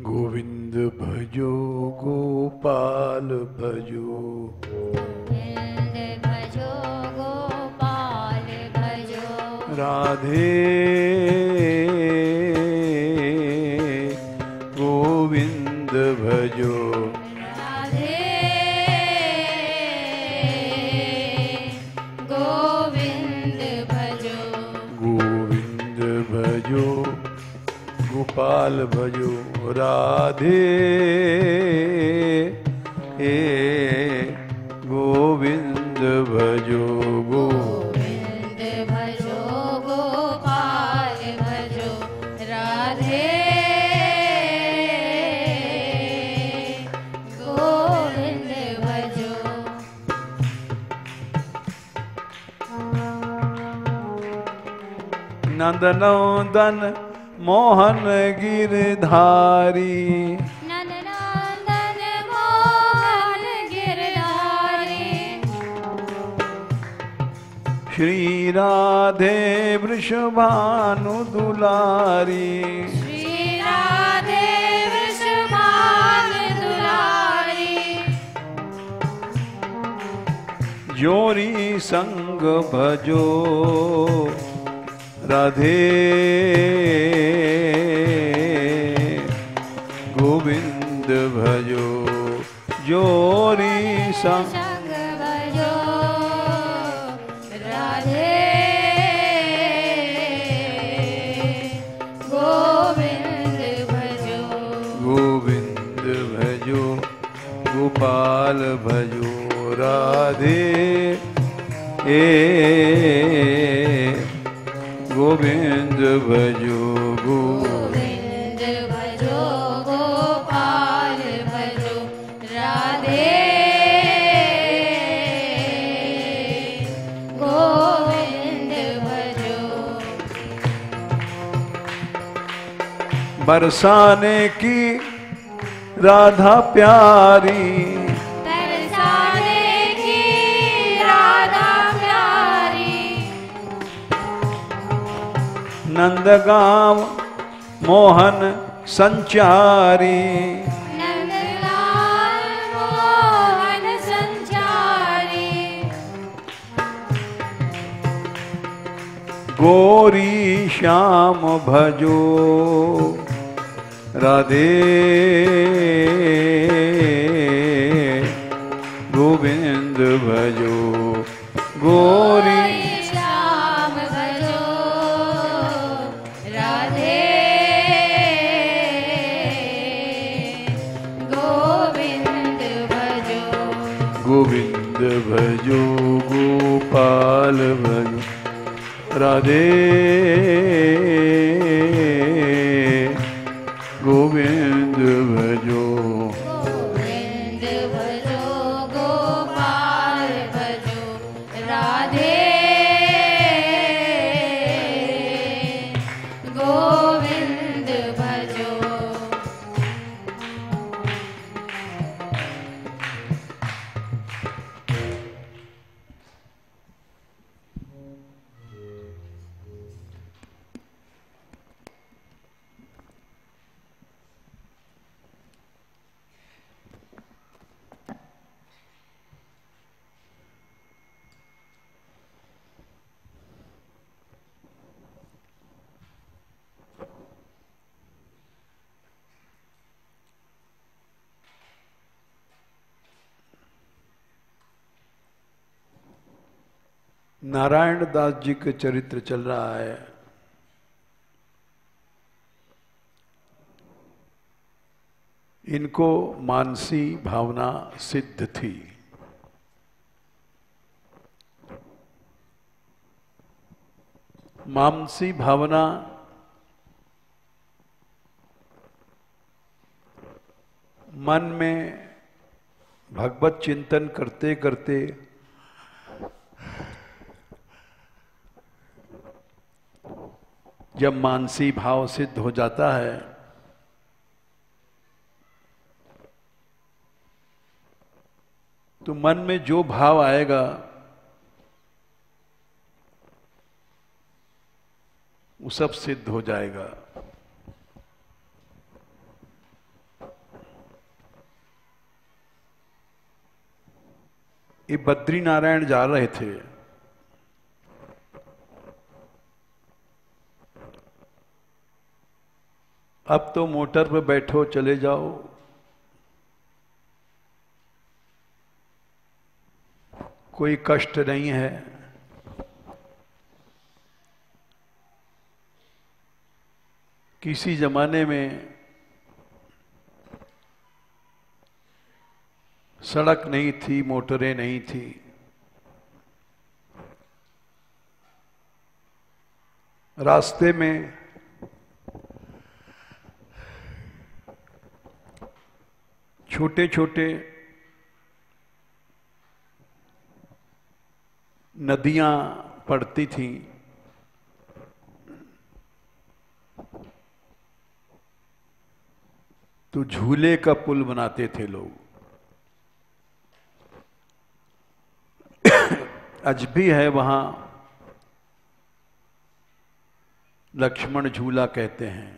गोविंद भजो गोपाल भजो, गोविंद भजो गोपाल भजो, राधे गोविंद भजो, राधे गोविंद भजो, गोविंद भजो गोपाल भजो, राधे गोविंद भजो गोविंद भजो गोपाल भजो, राधे गोविंद भजो। नंदनंदन मोहन गिरधारी, नंदनंदन मोहन गिरधारी, श्री राधे वृषभानु दुलारी, श्री राधे वृषभान दुलारी, जोरी संग भजो, राधे गोविंद भजो, जोरी संग संग भजो, राधे गोविंद भजो, गोविंद भजो गोपाल भजो, राधे गोविंद भजो गोविंद भजो गोपाल भजो, राधे गोविंद भजो। बरसाने की राधा प्यारी, बरसाने की राधा प्यारी, नंदगांव मोहन संचारी, नंदलाल मोहन संचारी, गोरी श्याम भजो, राधे गोविंद भजो, गोरी श्याम भजो, राधे गोविंद भजो, गोविंद भजो गोपाल भजो, राधे गोविंद भजो, गोविंद भजो गोपाल भजो, राधे गोविंद भजो। नारायण दास जी के चरित्र चल रहा है। इनको मानसी भावना सिद्ध थी। मानसी भावना मन में भगवत चिंतन करते करते जब मानसी भाव सिद्ध हो जाता है तो मन में जो भाव आएगा वो सब सिद्ध हो जाएगा। ये बद्री नारायण जा रहे थे। अब तो मोटर पे बैठो चले जाओ, कोई कष्ट नहीं है। किसी जमाने में सड़क नहीं थी, मोटरें नहीं थी, रास्ते में छोटे छोटे नदियां पड़ती थीं। तो झूले का पुल बनाते थे लोग। आज भी है वहां, लक्ष्मण झूला कहते हैं।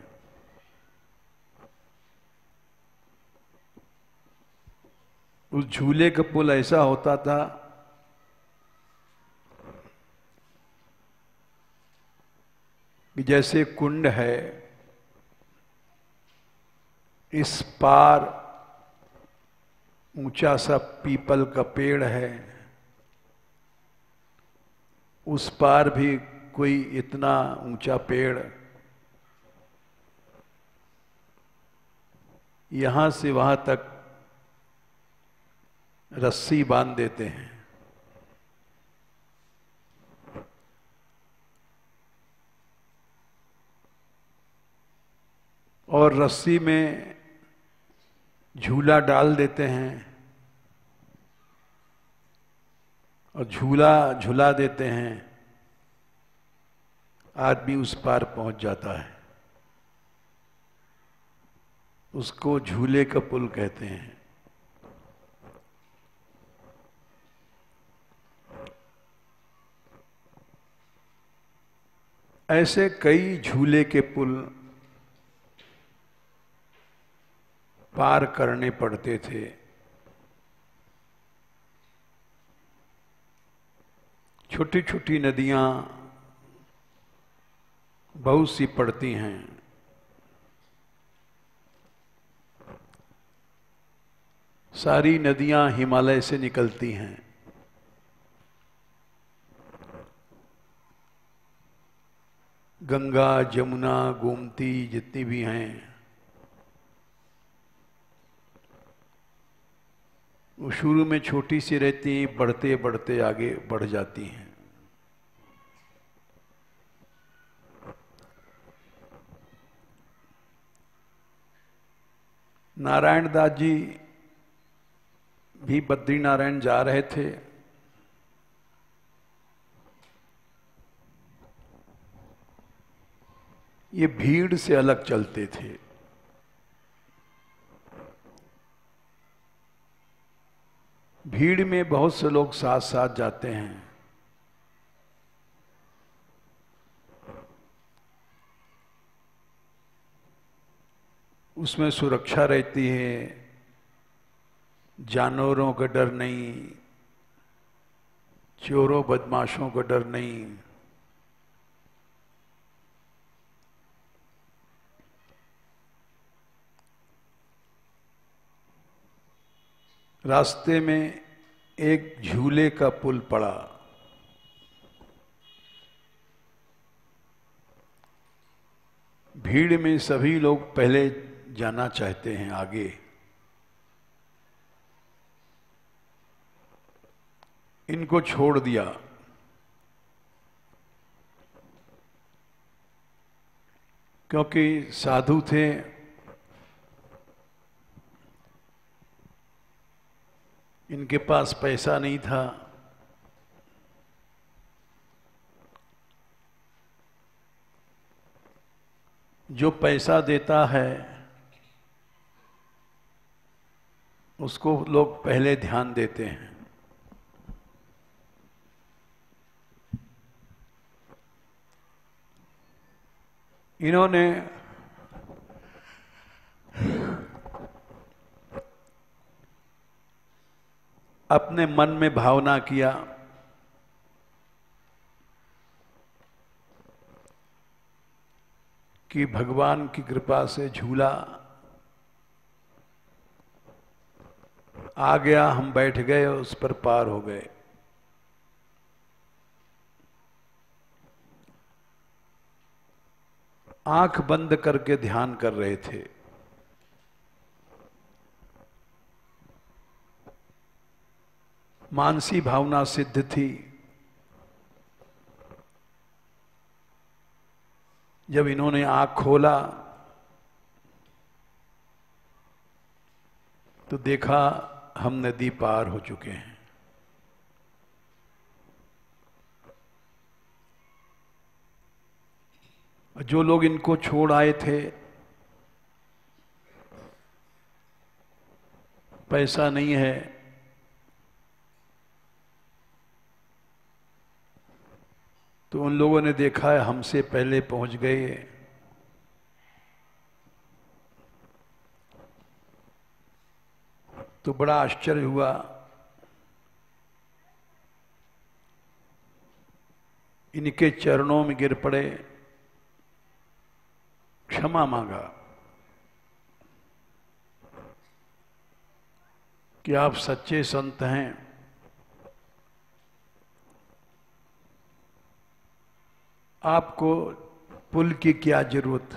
उस झूले का पुल ऐसा होता था कि जैसे कुंड है, इस पार ऊंचा सा पीपल का पेड़ है, उस पार भी कोई इतना ऊंचा पेड़, यहां से वहां तक रस्सी बांध देते हैं। और रस्सी में झूला डाल देते हैं और झूला झूला देते हैं। आदमी उस पार पहुंच जाता है। उसको झूले का पुल कहते हैं। ऐसे कई झूले के पुल पार करने पड़ते थे। छोटी छोटी नदियां बहुत सी पड़ती हैं। सारी नदियां हिमालय से निकलती हैं। गंगा, जमुना, गोमती जितनी भी हैं, वो शुरू में छोटी सी रहती, बढ़ते बढ़ते आगे बढ़ जाती हैं। नारायण दास जी भी बद्री नारायण जा रहे थे। ये भीड़ से अलग चलते थे। भीड़ में बहुत से लोग साथ साथ जाते हैं। उसमें सुरक्षा रहती है, जानवरों का डर नहीं, चोरों बदमाशों का डर नहीं। रास्ते में एक झूले का पुल पड़ा। भीड़ में सभी लोग पहले जाना चाहते हैं आगे। इनको छोड़ दिया। क्योंकि साधु थे, इनके पास पैसा नहीं था। जो पैसा देता है उसको लोग पहले ध्यान देते हैं। इन्होंने अपने मन में भावना किया कि भगवान की कृपा से झूला आ गया, हम बैठ गए, उस पर पार हो गए। आंख बंद करके ध्यान कर रहे थे। मानसी भावना सिद्ध थी। जब इन्होंने आंख खोला तो देखा हम नदी पार हो चुके हैं। जो लोग इनको छोड़ आए थे, पैसा नहीं है, तो उन लोगों ने देखा है हमसे पहले पहुंच गए, तो बड़ा आश्चर्य हुआ। इनके चरणों में गिर पड़े, क्षमा मांगा कि आप सच्चे संत हैं, आपको पुल की क्या जरूरत,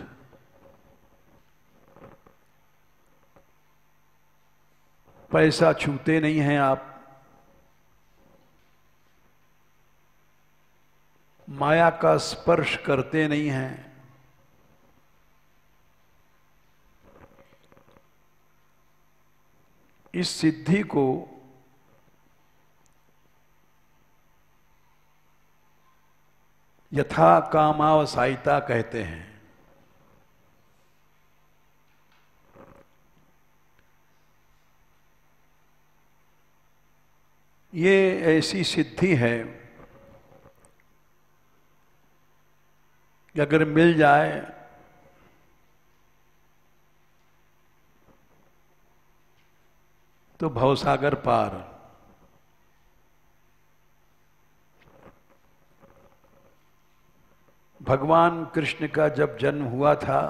पैसा छूते नहीं हैं आप, माया का स्पर्श करते नहीं हैं, इस सिद्धि को यथा कामावसायिता कहते हैं। ये ऐसी सिद्धि है कि अगर मिल जाए तो भवसागर पार। भगवान कृष्ण का जब जन्म हुआ था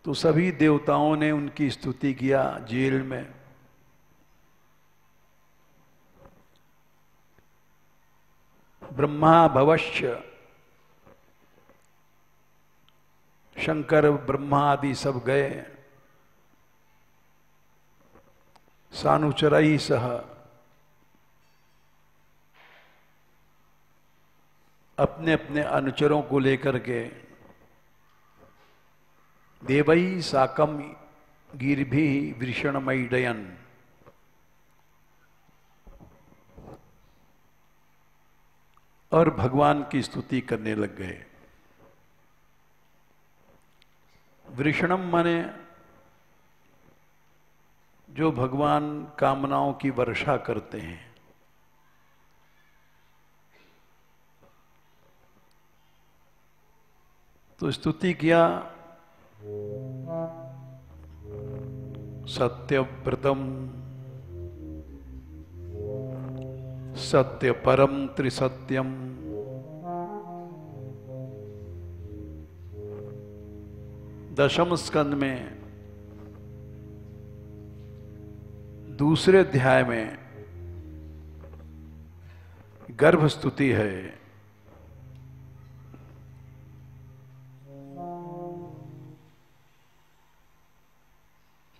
तो सभी देवताओं ने उनकी स्तुति किया जेल में। ब्रह्मा भवश्य, शंकर ब्रह्मा आदि सब गए, सानुचरई सह, अपने अपने अनुचरों को लेकर के देवई साकम गिरभी वृषणमयीडयन, और भगवान की स्तुति करने लग गए। वृषणम माने जो भगवान कामनाओं की वर्षा करते हैं। तो स्तुति किया, सत्यव्रतम सत्य परम त्रिसत्यम दशम स्कंद में दूसरे अध्याय में गर्भ स्तुति है।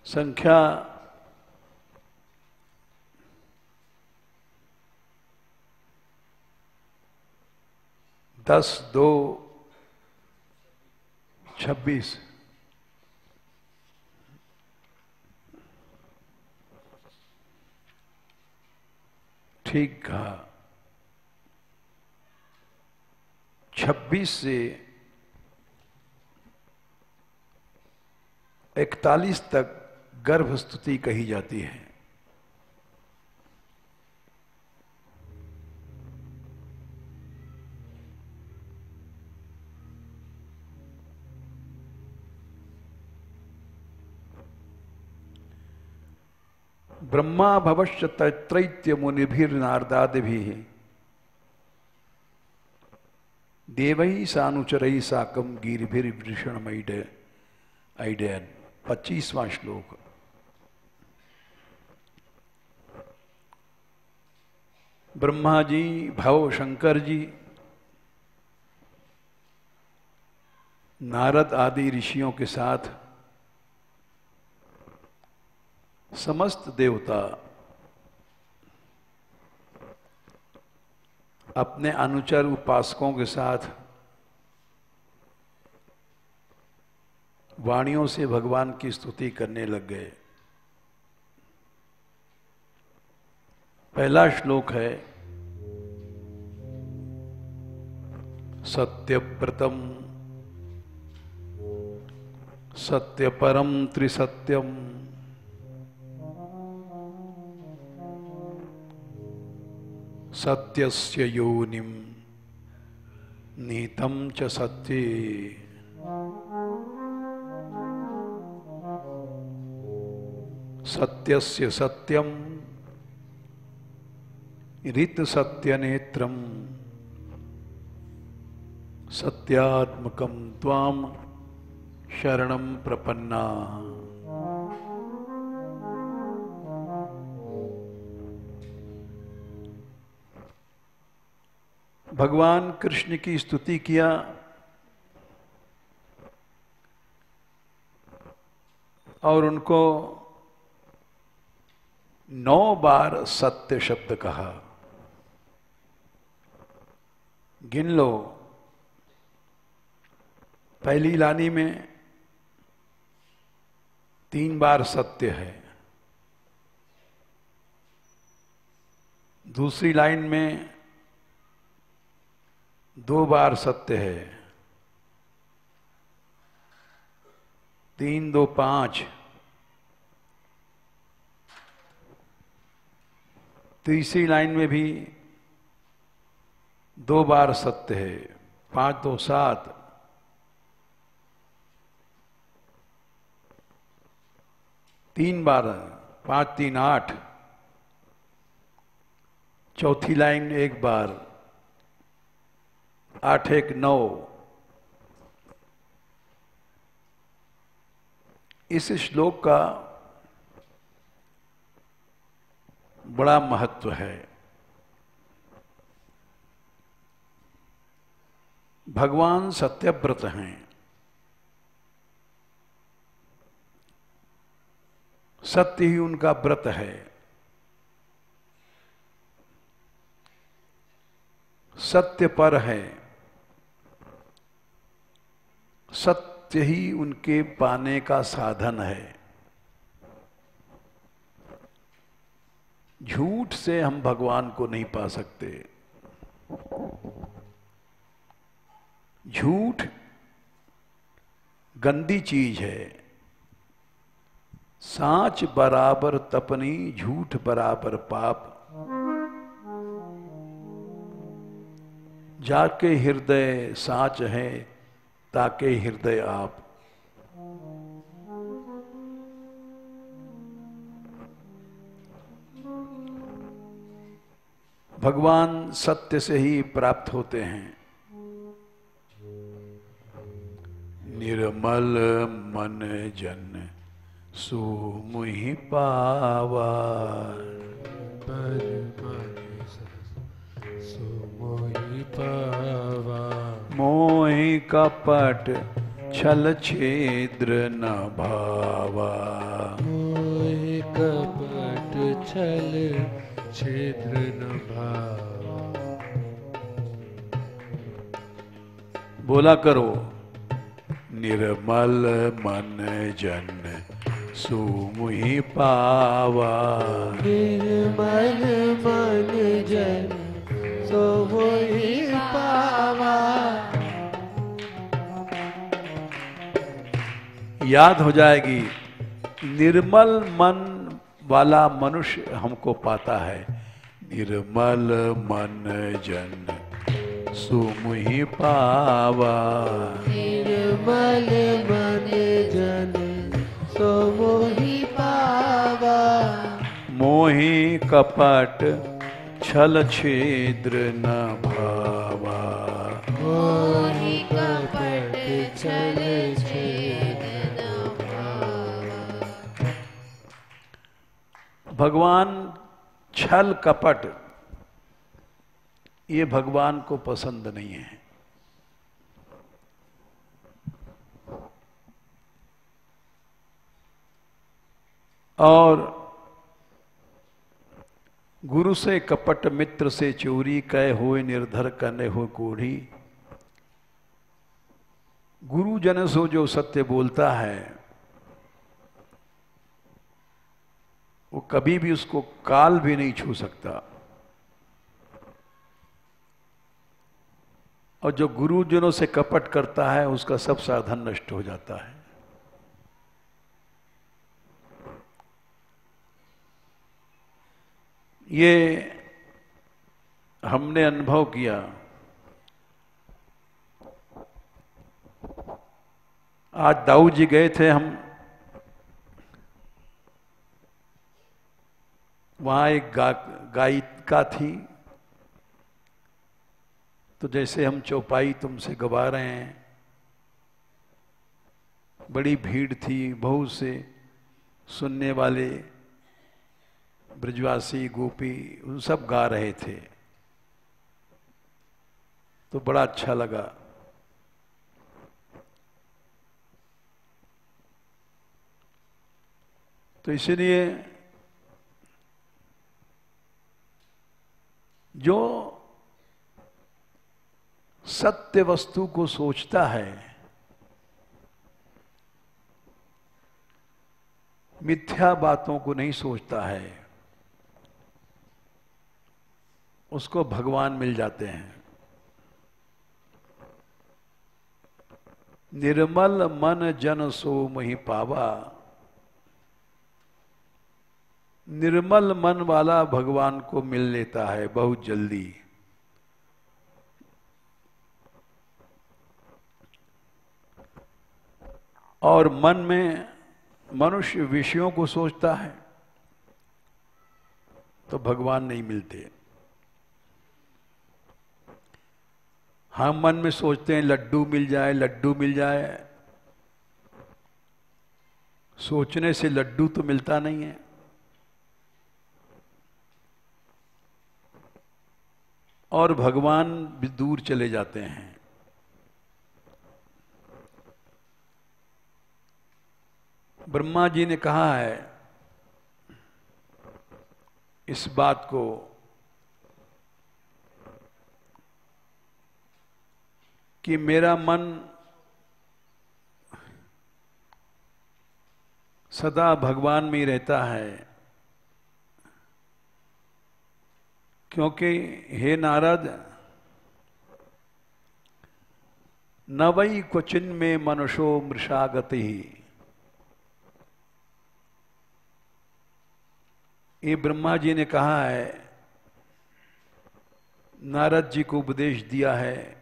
संख्या 10-2-26। ठीक कहा। 26 से 41 तक गर्भ स्तुति कही जाती है। ब्रह्मा भवश्च त्रैत्य मुनिभिर्नारदादिभिः देवैः सानुचरैः साकं गीर्भिर्वृषणमैडयन्। 25वां श्लोक। ब्रह्मा जी, भव शंकर जी, नारद आदि ऋषियों के साथ समस्त देवता अपने अनुचर उपासकों के साथ वाणियों से भगवान की स्तुति करने लग गए। पहला श्लोक है सत्यव्रतम सत्यपरम त्रिसत्यम सत्यस्य योनिम नीतम च सत्ये सत्यस्य सत्यम ऋत सत्यनेत्रम सत्यात्मकं त्वाम शरणं प्रपन्ना। भगवान कृष्ण की स्तुति किया और उनको 9 बार सत्य शब्द कहा। गिन लो, पहली लानी में 3 बार सत्य है, दूसरी लाइन में 2 बार सत्य है, 3 2 5, तीसरी लाइन में भी 2 बार सत्य है, 5 2 7, 3 बार 5 3 8, चौथी लाइन 1 बार, 8 1 9। इस श्लोक का बड़ा महत्व है। भगवान सत्यव्रत हैं, सत्य ही उनका व्रत है। सत्य पर है, सत्य ही उनके पाने का साधन है। झूठ से हम भगवान को नहीं पा सकते। झूठ गंदी चीज है। साच बराबर तपनी, झूठ बराबर पाप। जाके हृदय साच है, ताके हृदय आप। भगवान सत्य से ही प्राप्त होते हैं। निर्मल मन जन सो मुहि पावा, मोहि कपट छल छिद्र न भावा। मोहि कपट छल छिद्र न भावा। बोला करो, निर्मल मन जन सो मुहि पावा। निर्मल मन जन सो मुहि पावा। याद हो जाएगी, निर्मल मन वाला मनुष्य हमको पाता है। निर्मल मन जन सो मुहि पावा। निर्मल मन जन सो मुहि पावा। मोहि कपट छल छिद्र न भावा। मोहि कपट छल छेद न भावा। भगवान छल कपट ये भगवान को पसंद नहीं है। और गुरु से कपट मित्र से चोरी कह होए निर्धर कने हो कोढ़ी। गुरु जन सो जो सत्य बोलता है वो कभी भी उसको काल भी नहीं छू सकता। और जो गुरुजनों से कपट करता है उसका सब साधन नष्ट हो जाता है। ये हमने अनुभव किया। आज दाऊ जी गए थे हम, वहां एक गायिका थी, तो जैसे हम चौपाई तुमसे गवा रहे हैं, बड़ी भीड़ थी, बहुत से सुनने वाले ब्रजवासी गोपी उन सब गा रहे थे, तो बड़ा अच्छा लगा। तो इसलिए जो सत्य वस्तु को सोचता है, मिथ्या बातों को नहीं सोचता है, उसको भगवान मिल जाते हैं। निर्मल मन जन सो मोहि पावा। निर्मल मन वाला भगवान को मिल लेता है बहुत जल्दी। और मन में मनुष्य विषयों को सोचता है तो भगवान नहीं मिलते। हम मन में सोचते हैं लड्डू मिल जाए, लड्डू मिल जाए। सोचने से लड्डू तो मिलता नहीं है। और भगवान भी दूर चले जाते हैं। ब्रह्मा जी ने कहा है इस बात को कि मेरा मन सदा भगवान में ही रहता है, क्योंकि हे नारद, न वै क्वचिन में मनुष्यो मृषागति। ये ब्रह्मा जी ने कहा है, नारद जी को उपदेश दिया है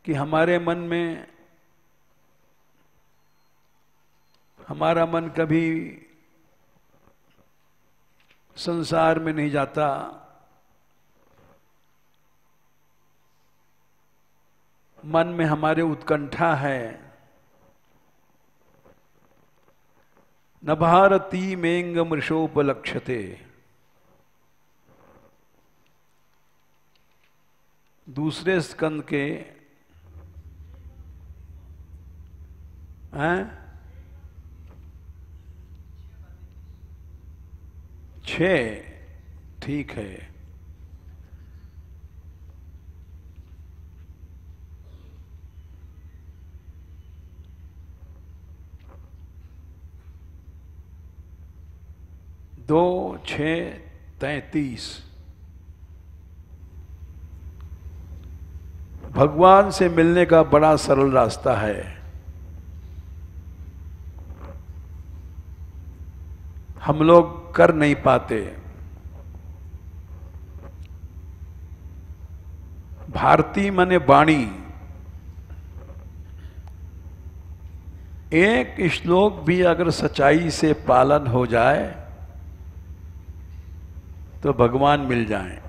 कि हमारे मन में, हमारा मन कभी संसार में नहीं जाता। मन में हमारे उत्कंठा है। न भारती मेंग मृषोपलक्ष्यते। दूसरे स्कंद के हैं 6, ठीक है। दो 6 33। भगवान से मिलने का बड़ा सरल रास्ता है। हम लोग कर नहीं पाते। भारती माने वाणी। एक श्लोक भी अगर सच्चाई से पालन हो जाए तो भगवान मिल जाएं।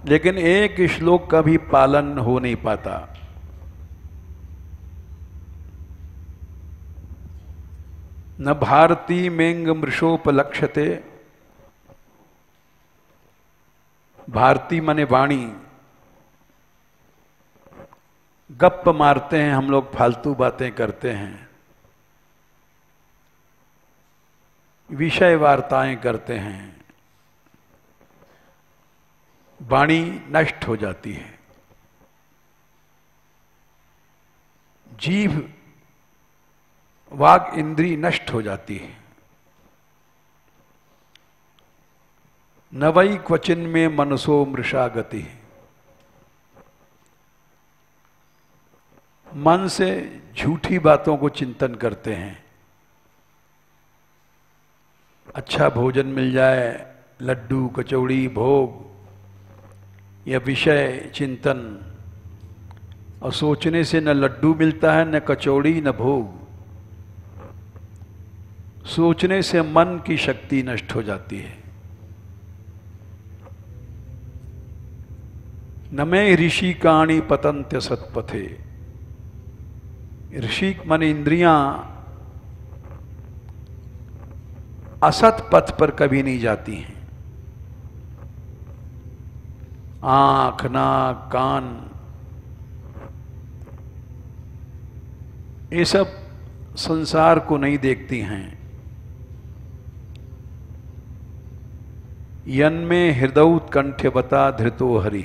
लेकिन एक श्लोक का भी पालन हो नहीं पाता। न भारती मेंग मृषोपलक्ष्यते, भारती माने वाणी। गप्प मारते हैं हम लोग, फालतू बातें करते हैं, विषय वार्ताएं करते हैं, वाणी नष्ट हो जाती है। जीभ वाग इंद्री नष्ट हो जाती है। नवई क्वचिन में मनसो मृषा गति। मन से झूठी बातों को चिंतन करते हैं। अच्छा भोजन मिल जाए, लड्डू कचौड़ी भोग, यह विषय चिंतन, और सोचने से न लड्डू मिलता है न कचौड़ी न भोग। सोचने से मन की शक्ति नष्ट हो जाती है। न में ऋषि काणी पतंत्य सत्पथे। ऋषि मन इंद्रियां असत पथ पर कभी नहीं जाती हैं। आंख नाक कान ये सब संसार को नहीं देखती हैं। यन्मे हृदयोत्कंठ्यवता धृतो हरि।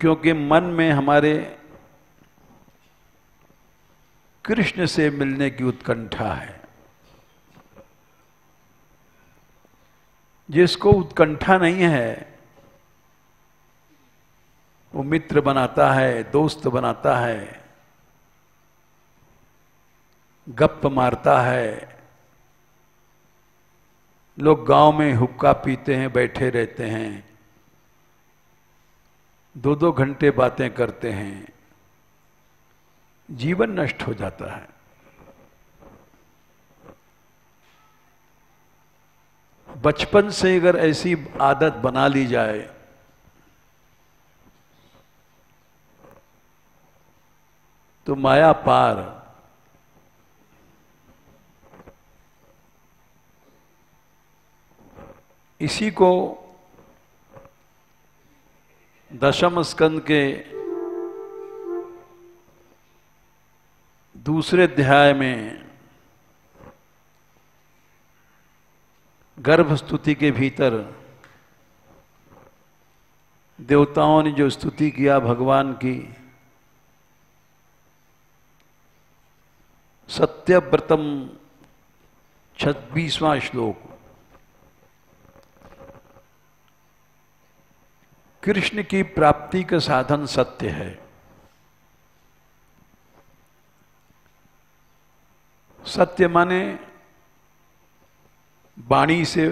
क्योंकि मन में हमारे कृष्ण से मिलने की उत्कंठा है। जिसको उत्कंठा नहीं है वो मित्र बनाता है, दोस्त बनाता है, गप्प मारता है। लोग गांव में हुक्का पीते हैं, बैठे रहते हैं, 2-2 घंटे बातें करते हैं, जीवन नष्ट हो जाता है। बचपन से अगर ऐसी आदत बना ली जाए तो माया पार। इसी को दशम स्कंद के दूसरे अध्याय में गर्भ स्तुति के भीतर देवताओं ने जो स्तुति किया भगवान की, सत्यव्रतम 26वां श्लोक। कृष्ण की प्राप्ति का साधन सत्य है। सत्य माने वाणी से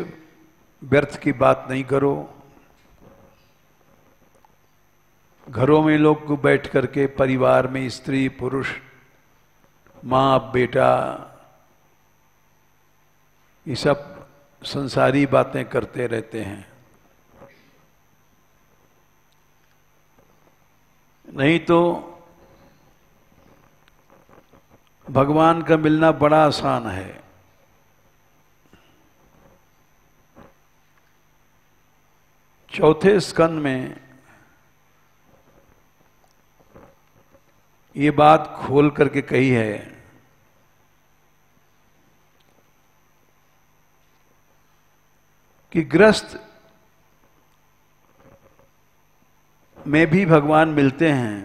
व्यर्थ की बात नहीं करो। घरों में लोग को बैठ करके परिवार में स्त्री पुरुष माँ बेटा ये सब संसारी बातें करते रहते हैं। नहीं तो भगवान का मिलना बड़ा आसान है। चौथे स्कंद में ये बात खोल करके कही है कि गृहस्थ में भी भगवान मिलते हैं।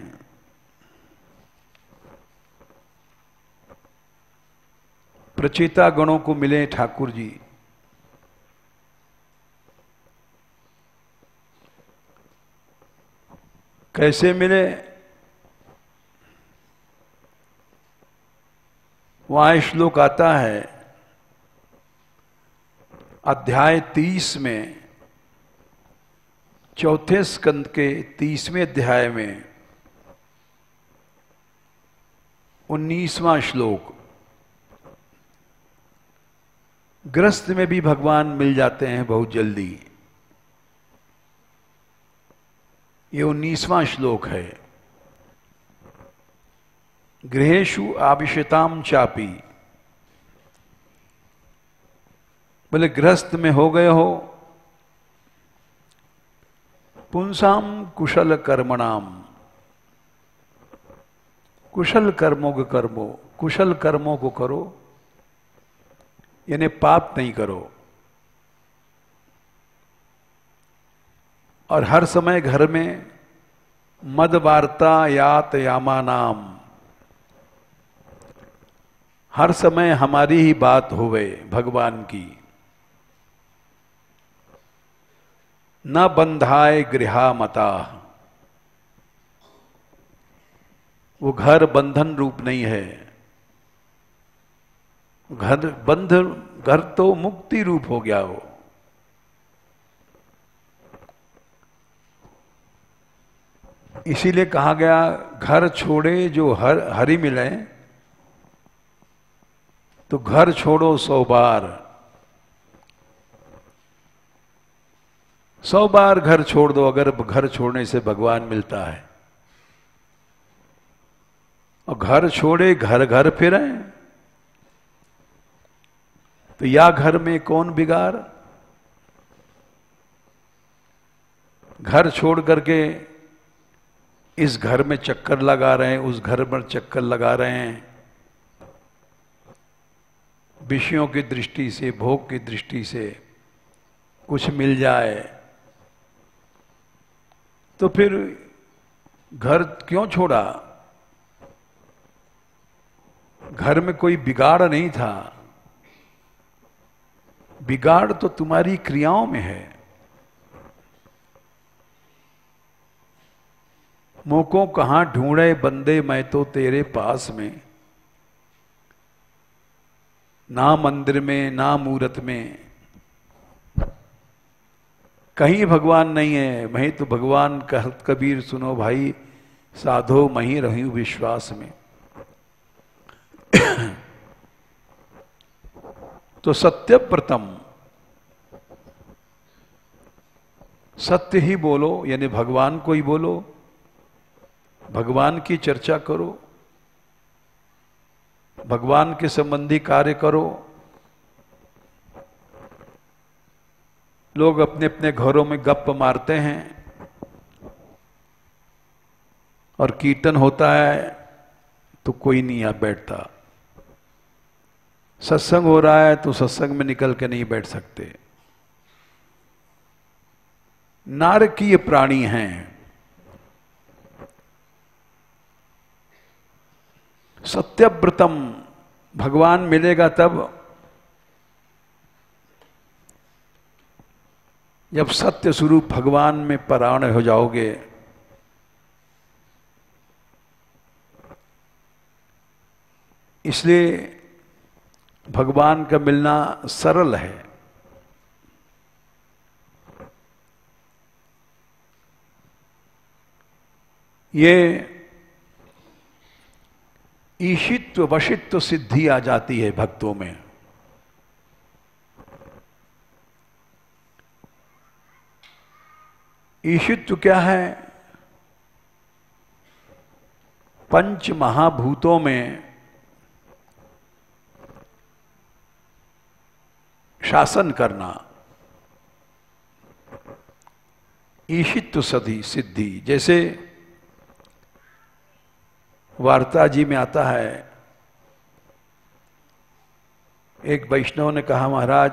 प्रचेता गणों को मिले ठाकुर जी। कैसे मिले? वहां श्लोक आता है अध्याय 30 में चौथे स्कंद के 30वें अध्याय में 19वां श्लोक, गृहस्थ में भी भगवान मिल जाते हैं बहुत जल्दी। ये 19वां श्लोक है। गृहेषु आविशताम चापी, बोले गृहस्थ में हो गए हो, पुंसाम कुशल कर्मणाम, कुशल कर्मों को कर्मो, कुशल कर्मों को करो, यानी पाप नहीं करो। और हर समय घर में मद वार्ता यात यामा नाम, हर समय हमारी ही बात होवे भगवान की। न बंधाए गृहा मता, वो घर बंधन रूप नहीं है, घर तो मुक्ति रूप हो गया हो। इसीलिए कहा गया घर छोड़े जो हरि मिले, तो घर छोड़ो 100 बार, 100 बार घर छोड़ दो अगर घर छोड़ने से भगवान मिलता है। और घर छोड़े घर घर फिरे, तो या घर में कौन बिगाड़। घर छोड़ करके इस घर में चक्कर लगा रहे हैं, उस घर में चक्कर लगा रहे हैं, विषयों की दृष्टि से, भोग की दृष्टि से कुछ मिल जाए तो फिर घर क्यों छोड़ा। घर में कोई बिगाड़ नहीं था, बिगाड़ तो तुम्हारी क्रियाओं में है। मोको कहां ढूंढे बंदे मैं तो तेरे पास में, ना मंदिर में ना मूरत में, कहीं भगवान नहीं है। मैं तो भगवान कहत कबीर सुनो भाई, साधो मही रही विश्वास में। तो सत्यव्रतम, सत्य ही बोलो, यानी भगवान को ही बोलो, भगवान की चर्चा करो, भगवान के संबंधी कार्य करो। लोग अपने अपने घरों में गप मारते हैं और कीर्तन होता है तो कोई नहीं आ बैठता, सत्संग हो रहा है तो सत्संग में निकल के नहीं बैठ सकते। नारकीय प्राणी हैं, सत्यव्रतम, भगवान मिलेगा तब जब सत्य स्वरूप भगवान में परायण हो जाओगे। इसलिए भगवान का मिलना सरल है। ये ईशित्व वशित्व सिद्धि आ जाती है भक्तों में। ईशित्व क्या है? पंच महाभूतों में शासन करना, ईशित्व सिद्धि। जैसे वार्ता जी में आता है, एक वैष्णव ने कहा महाराज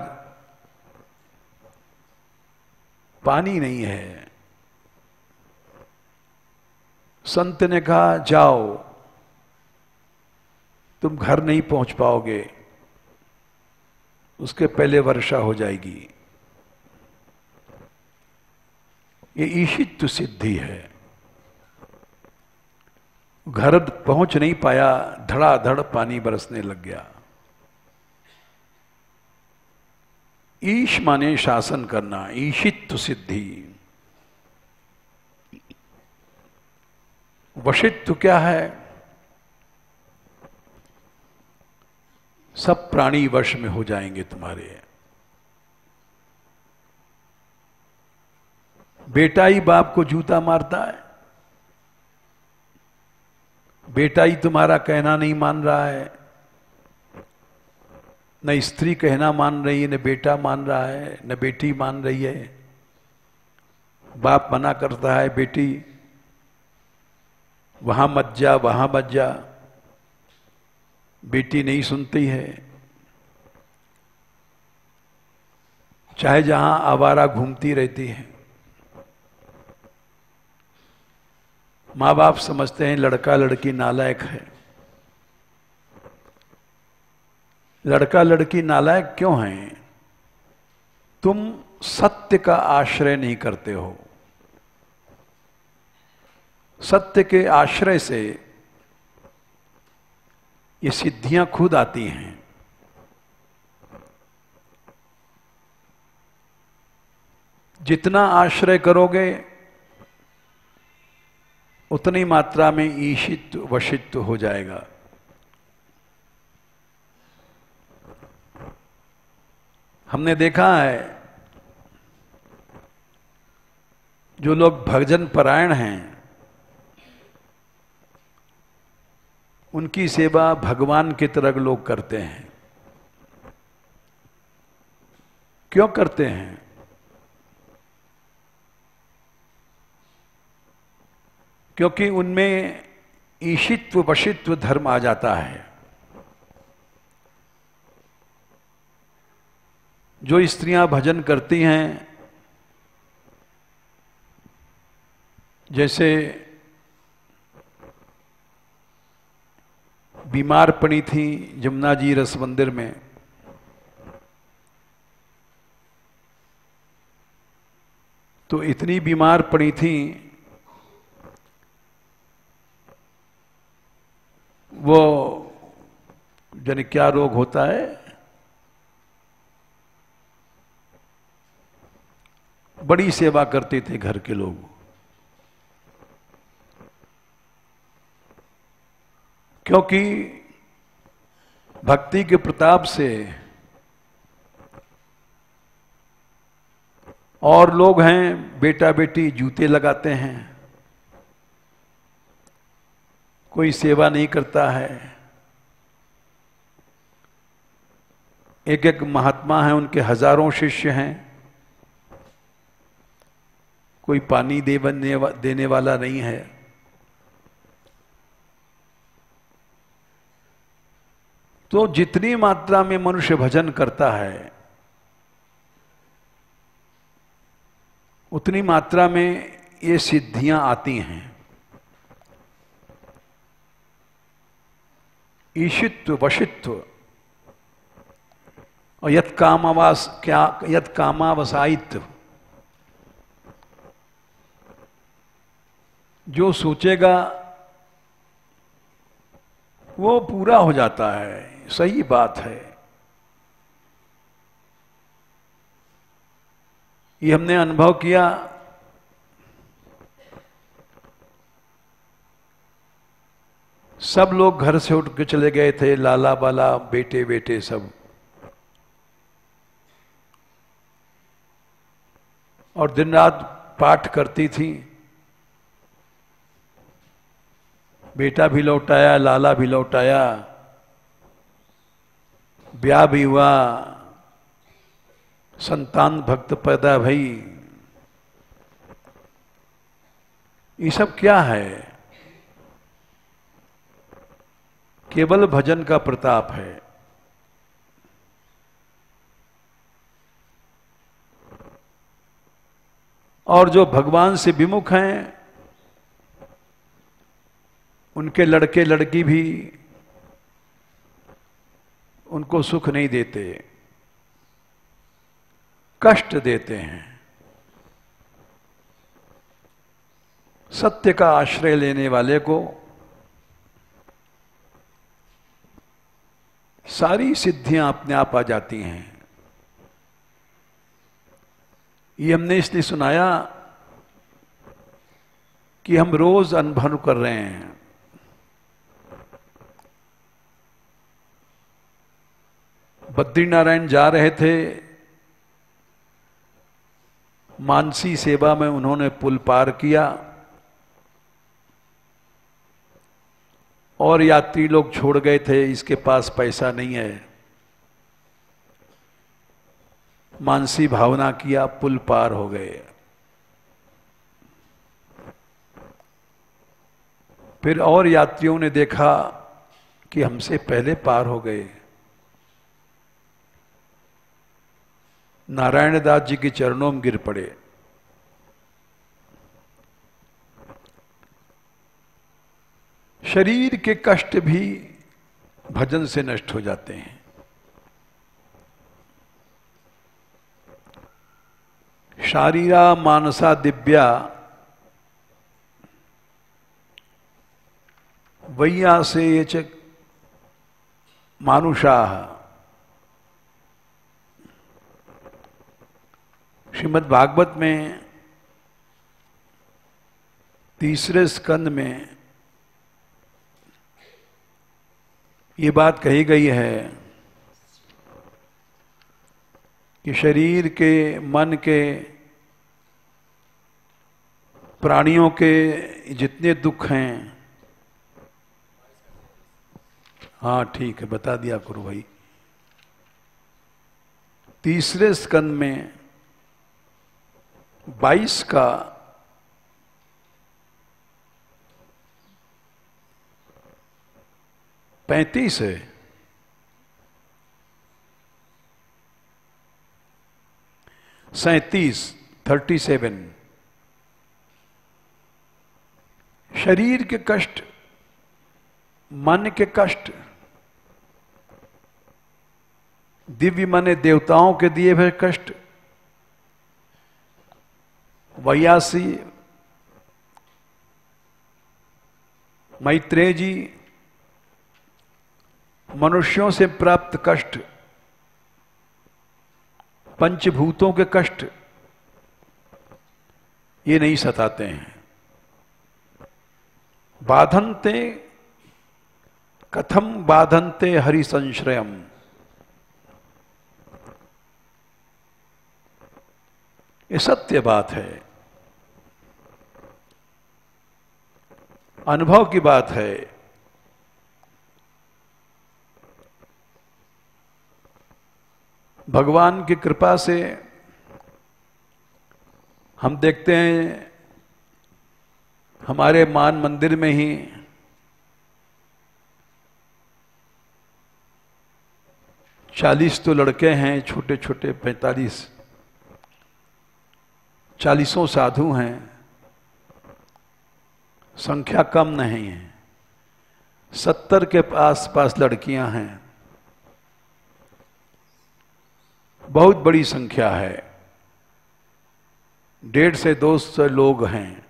पानी नहीं है। संत ने कहा जाओ, तुम घर नहीं पहुंच पाओगे, उसके पहले वर्षा हो जाएगी। ये ईशित्व सिद्धि है। घर पहुंच नहीं पाया, धड़ाधड़ पानी बरसने लग गया। ईश माने शासन करना, ईशित्व सिद्धि। वशित्व क्या है? सब प्राणी वश में हो जाएंगे तुम्हारे। बेटा ही बाप को जूता मारता है, बेटा ही तुम्हारा कहना नहीं मान रहा है, न स्त्री कहना मान रही है, न बेटा मान रहा है, न बेटी मान रही है। बाप मना करता है, बेटी वहां मत जा, वहां मत जा, बेटी नहीं सुनती है। चाहे जहां आवारा घूमती रहती है। माँ बाप समझते हैं लड़का लड़की नालायक है। लड़का लड़की नालायक क्यों हैं? तुम सत्य का आश्रय नहीं करते हो। सत्य के आश्रय से ये सिद्धियां खुद आती हैं। जितना आश्रय करोगे उतनी मात्रा में ईशित्व वशित्व हो जाएगा। हमने देखा है जो लोग भजन परायण हैं उनकी सेवा भगवान की तरह लोग करते हैं। क्यों करते हैं? क्योंकि उनमें ईशित्व वशित्व धर्म आ जाता है। जो स्त्रियां भजन करती हैं, जैसे बीमार पड़ी थी जमुना जी रस मंदिर में, तो इतनी बीमार पड़ी थी वो जाने क्या रोग होता है, बड़ी सेवा करते थे घर के लोग। क्योंकि भक्ति के प्रताप से और लोग हैं बेटा बेटी जूते लगाते हैं, कोई सेवा नहीं करता है। एक एक महात्मा है, उनके हजारों शिष्य हैं, कोई पानी देने वाला नहीं है। तो जितनी मात्रा में मनुष्य भजन करता है उतनी मात्रा में ये सिद्धियां आती हैं। ईशित्व वशित्व और यत कामावसायित्व। जो सोचेगा वो पूरा हो जाता है। सही बात है। ये हमने अनुभव किया। सब लोग घर से उठ के चले गए थे, लाला बाला बेटे बेटे सब, और दिन रात पाठ करती थी। बेटा भी लौटाया, लाला भी लौटाया, ब्याह भी हुआ, संतान भक्त पैदा भई। ये सब क्या है? केवल भजन का प्रताप है। और जो भगवान से विमुख हैं उनके लड़के लड़की भी उनको सुख नहीं देते, कष्ट देते हैं। सत्य का आश्रय लेने वाले को सारी सिद्धियां अपने आप आ जाती हैं। ये हमने इसलिए सुनाया कि हम रोज अनुभव कर रहे हैं। बद्रीनारायण जा रहे थे, मानसी सेवा में उन्होंने पुल पार किया और यात्री लोग छोड़ गए थे, इसके पास पैसा नहीं है। मानसी भावना किया, पुल पार हो गए। फिर और यात्रियों ने देखा कि हमसे पहले पार हो गए। नारायण दास जी के चरणों में गिर पड़े। शरीर के कष्ट भी भजन से नष्ट हो जाते हैं। शारीरा मानसा दिव्या वैया से ये च मानुषा। श्रीमद् भागवत में 3 स्कंद में ये बात कही गई है कि शरीर के, मन के, प्राणियों के जितने दुख हैं, हाँ ठीक है, बता दिया करो भाई। 3 स्कंद में 22 का 35 है। सैंतीस 37 शरीर के कष्ट, मन के कष्ट, दिव्य माने देवताओं के दिए हुए कष्ट, 82 मैत्रेय जी मनुष्यों से प्राप्त कष्ट, पंचभूतों के कष्ट, ये नहीं सताते हैं। बाधन्ते कथम बाधन्ते हरि संश्रयम। ये सत्य बात है, अनुभव की बात है। भगवान की कृपा से हम देखते हैं हमारे मान मंदिर में ही चालीस तो लड़के हैं, छोटे छोटे 45, 40 साधु हैं, संख्या कम नहीं है। 70 के आसपास लड़कियां हैं, बहुत बड़ी संख्या है। 150 से 200 लोग हैं।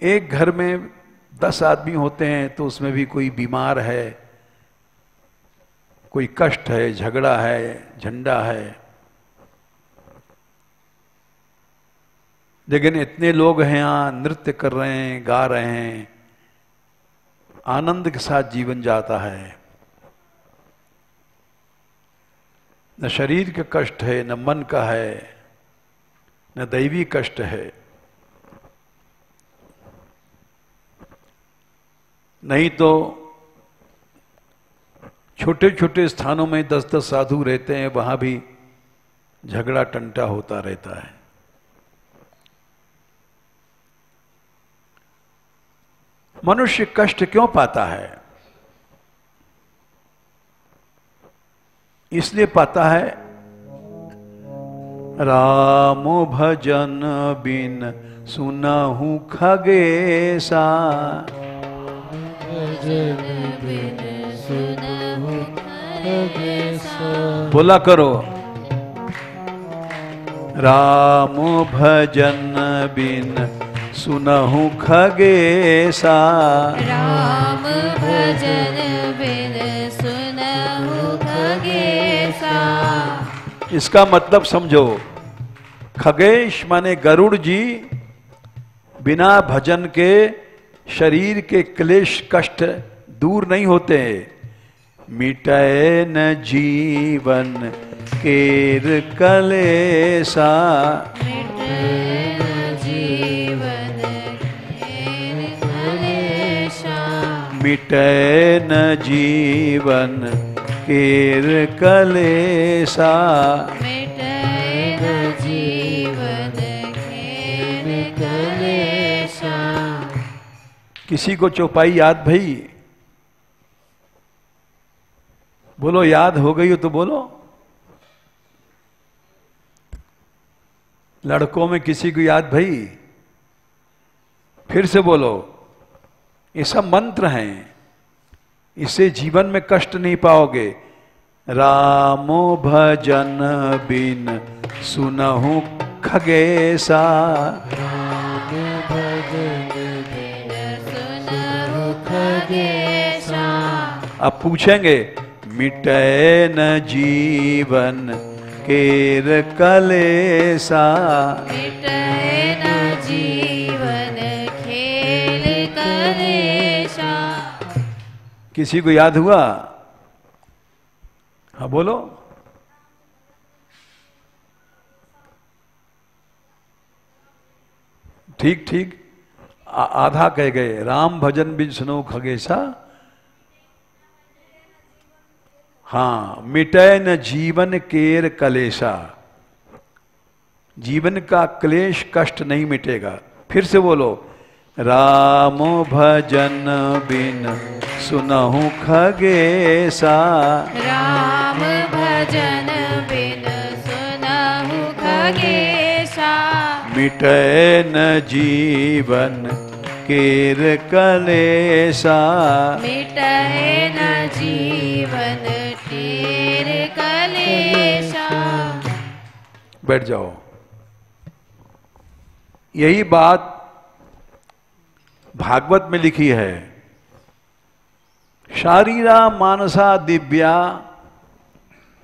एक घर में 10 आदमी होते हैं तो उसमें भी कोई बीमार है, कोई कष्ट है, झगड़ा है, झंडा है। लेकिन इतने लोग हैं यहाँ, नृत्य कर रहे हैं, गा रहे हैं, आनंद के साथ जीवन जाता है। न शरीर का कष्ट है, न मन का है, न दैवी कष्ट है। नहीं तो छोटे छोटे स्थानों में 10-10 साधु रहते हैं, वहां भी झगड़ा टंटा होता रहता है। मनुष्य कष्ट क्यों पाता है? इसलिए पाता है राम भजन बिन सुनहु खगेसा। भजन बिन सुनहु खगेसा। बोला करो, राम भजन बिन सुनहु खगेसा। राम भजन बिन सुनहु खगेसा। इसका मतलब समझो, खगेश माने गरुड़ जी बिना भजन के शरीर के क्लेश कष्ट दूर नहीं होते। मिटय न जीवन केर कलेसा, जीवन केर कलेशा, मिटय न जीवन केर कलेसा, मिटय न जीवन केर कलेशा। किसी को चौपाई याद भई? बोलो, याद हो गई हो तो बोलो। लड़कों में किसी को याद भई? फिर से बोलो। ये सब मंत्र हैं, इससे जीवन में कष्ट नहीं पाओगे। रामो भजन बिन सुनहु खगेसा, राम भजन बिन सुनहु खगेशा। अब पूछेंगे, मिटय न जीवन केर कलेसा, मिटय न जीवन खेल कलेशा। किसी को याद हुआ? हाँ बोलो। ठीक ठीक, आधा कह गए। राम भजन बिन सुनो खगेसा। हाँ, मिटय न जीवन केर कलेशा, जीवन का क्लेश कष्ट नहीं मिटेगा। फिर से बोलो, राम भजन बिन सुनहु खगेसा, राम भजन बिन सुनहु खगेशा। मिटय न जीवन केर कलेसा, मिटय न जीवन केर कलेशा। बैठ जाओ। यही बात भागवत में लिखी है। शारीरा मानसा दिव्या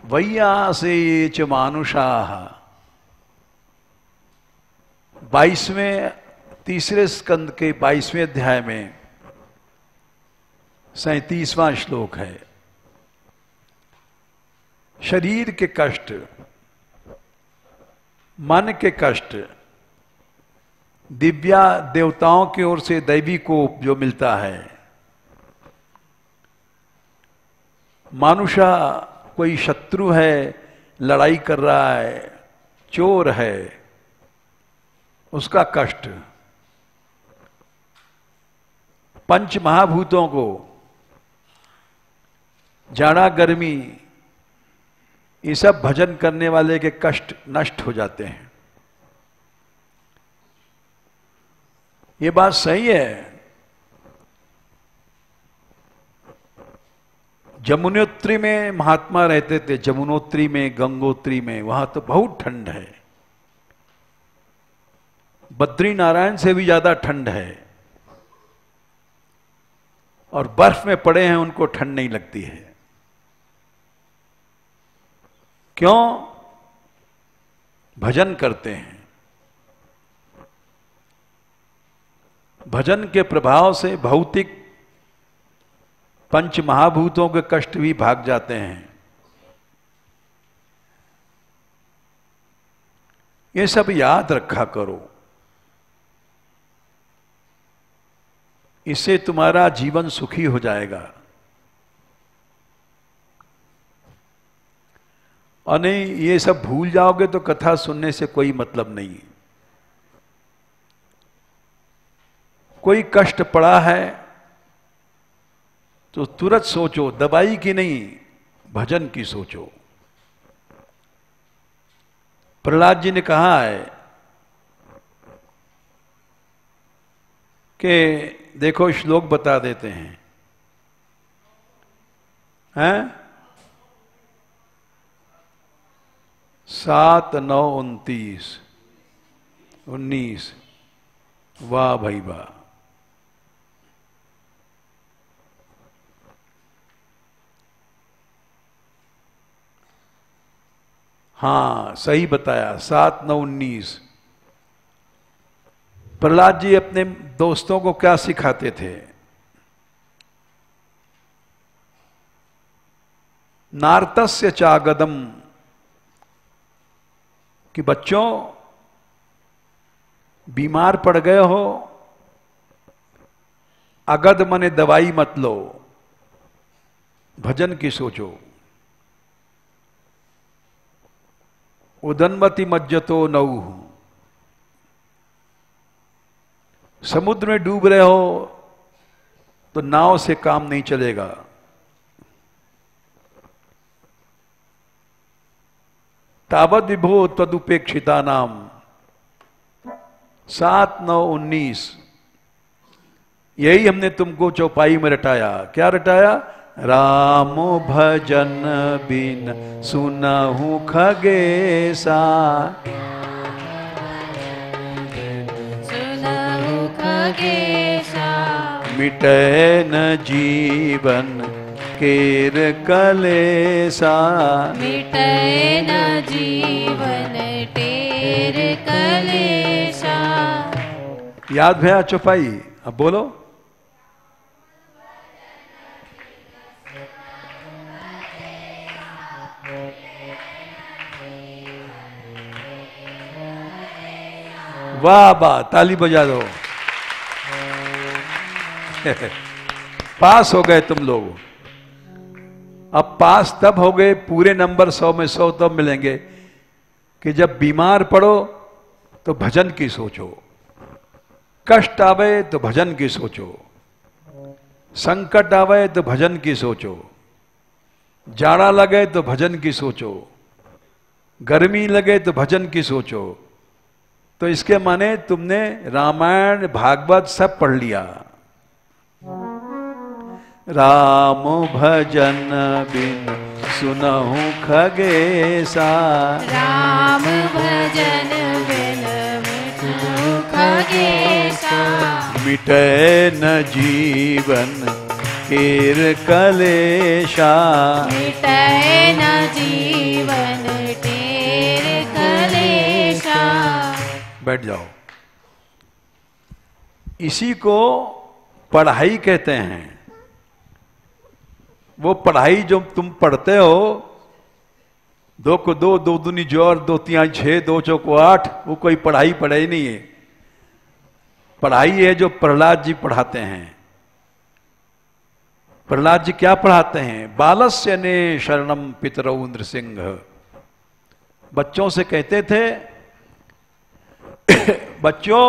वैयासे च मानुषा। 22वें तीसरे स्कंद के 22वें अध्याय में 37वां श्लोक है। शरीर के कष्ट, मन के कष्ट, दिव्या देवताओं की ओर से दैवी को जो मिलता है, मानुषा कोई शत्रु है, लड़ाई कर रहा है, चोर है, उसका कष्ट, पंच महाभूतों को जाड़ा गर्मी, ये सब भजन करने वाले के कष्ट नष्ट हो जाते हैं। ये बात सही है। जमुनोत्री में महात्मा रहते थे, जमुनोत्री में, गंगोत्री में, वहां तो बहुत ठंड है। बद्री नारायण से भी ज्यादा ठंड है, और बर्फ में पड़े हैं, उनको ठंड नहीं लगती है। क्यों? भजन करते हैं। भजन के प्रभाव से भौतिक पंच महाभूतों के कष्ट भी भाग जाते हैं। ये सब याद रखा करो, इससे तुम्हारा जीवन सुखी हो जाएगा। और नहीं, ये सब भूल जाओगे तो कथा सुनने से कोई मतलब नहीं। कोई कष्ट पड़ा है तो तुरंत सोचो, दवाई की नहीं, भजन की सोचो। प्रहलाद जी ने कहा है कि देखो, श्लोक बता देते हैं, हैं? 7, 9, 29, 19। वाह भाई वाह। हाँ सही बताया, 7, 9, 19। प्रहलाद जी अपने दोस्तों को क्या सिखाते थे? नार्तस्य चागदम, कि बच्चों बीमार पड़ गए हो, अगध मने दवाई मत लो, भजन की सोचो। उदन्वति मज्जतो नौ, समुद्र में डूब रहे हो तो नाव से काम नहीं चलेगा। तावद विभो तदुपेक्षिता नाम, 7, 9, 19। यही हमने तुमको चौपाई में रटाया। क्या रटाया? राम भजन बिन सुनहु खगेसा, सुनहु खगेशा, मिटे न जीवन केर कलेसा, मिटे न जीवन टेर कलेशा। याद भैया चौपाई? अब बोलो। वाह वाह, ताली बजा दो। पास हो गए तुम लोग। अब पास तब हो गए, पूरे नंबर 100 में 100 तब मिलेंगे कि जब बीमार पड़ो तो भजन की सोचो, कष्ट आवे तो भजन की सोचो, संकट आवे तो भजन की सोचो, जाड़ा लगे तो भजन की सोचो, गर्मी लगे तो भजन की सोचो। तो इसके माने तुमने रामायण भागवत सब पढ़ लिया। राम भजन बिन सुनहु खगेसा, राम भजन बिन सुनहु खगेशा, मिटे न जीवन केर कलेशा, मिटे न जीवन टेर कलेशा। बैठ जाओ। इसी को पढ़ाई कहते हैं। वो पढ़ाई जो तुम पढ़ते हो, 2 को 2, 2 दूनी जोर, 2 तिहाई 6, 2 चौको 8, वो कोई पढ़ाई पढ़ाई नहीं है। पढ़ाई है जो प्रहलाद जी पढ़ाते हैं। प्रहलाद जी क्या पढ़ाते हैं? बालस्य ने शरणम पितरौ नृसिंह। बच्चों से कहते थे, बच्चों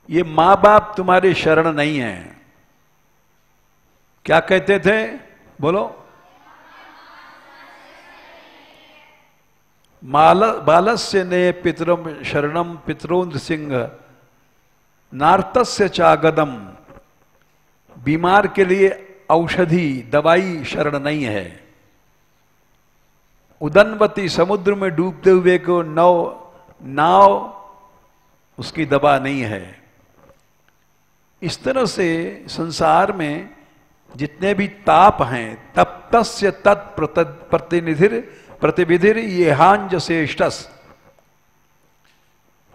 ये मां बाप तुम्हारे शरण नहीं है। क्या कहते थे? बोलो। बालस्य ने पितरम शरणम पितरो नृसिंह, नार्तस्य चागदम। बीमार के लिए औषधि दवाई शरण नहीं है। उदन्वती, समुद्र में डूबते हुए को नाव उसकी दवा नहीं है। इस तरह से संसार में जितने भी ताप हैं, तप्तस्य प्रतिविधिर येहांजसेष्टस।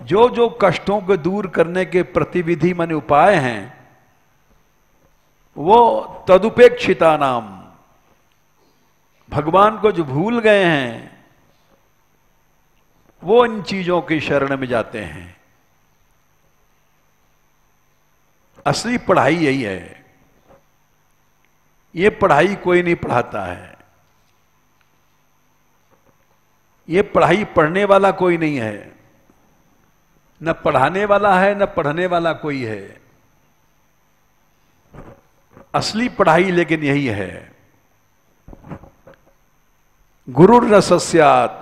जो जो कष्टों को दूर करने के प्रतिविधि माने उपाय हैं, वो तदुपेक्षिता नाम, भगवान को जो भूल गए हैं वो इन चीजों की शरण में जाते हैं। असली पढ़ाई यही है। ये पढ़ाई कोई नहीं पढ़ाता है। ये पढ़ाई पढ़ने वाला कोई नहीं है। न पढ़ाने वाला है, न पढ़ने वाला कोई है। असली पढ़ाई लेकिन यही है। गुरु रसस्यात्।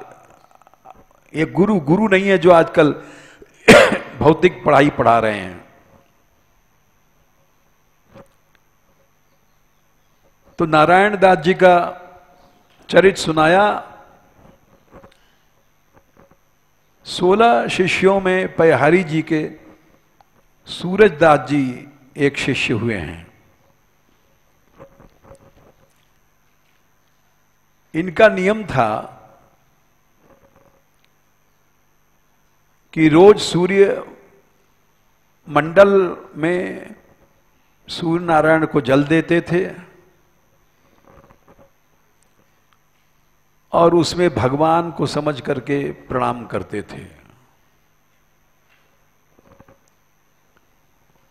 ये गुरु नहीं है जो आजकल भौतिक पढ़ाई पढ़ा रहे हैं। तो नारायण दास जी का चरित सुनाया। 16 शिष्यों में पयहारी जी के सूरज दास जी एक शिष्य हुए हैं। इनका नियम था कि रोज सूर्य मंडल में सूर्य नारायण को जल देते थे और उसमें भगवान को समझ करके प्रणाम करते थे।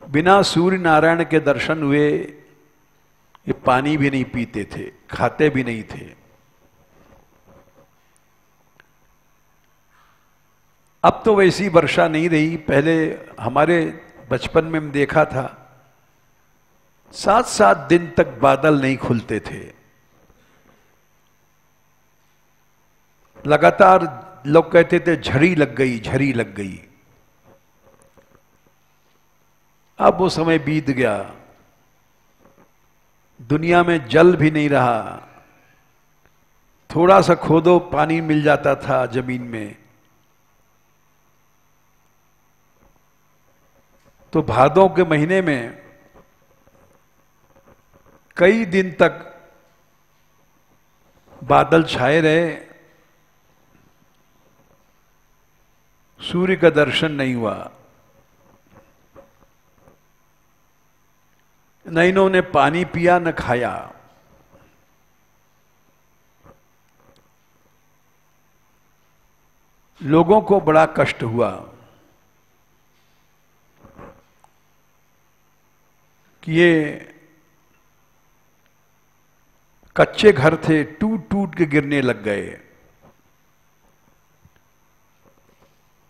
बिना सूर्य नारायण के दर्शन हुए ये पानी भी नहीं पीते थे, खाते भी नहीं थे। अब तो वैसी वर्षा नहीं रही। पहले हमारे बचपन में हम देखा था 7-7 दिन तक बादल नहीं खुलते थे। लगातार लोग कहते थे झड़ी लग गई, झड़ी लग गई। अब वो समय बीत गया, दुनिया में जल भी नहीं रहा। थोड़ा सा खोदो पानी मिल जाता था जमीन में। तो भादों के महीने में कई दिन तक बादल छाए रहे, सूर्य का दर्शन नहीं हुआ। न इन्होंने पानी पिया न खाया। लोगों को बड़ा कष्ट हुआ कि ये कच्चे घर थे, टूट टूट के गिरने लग गए।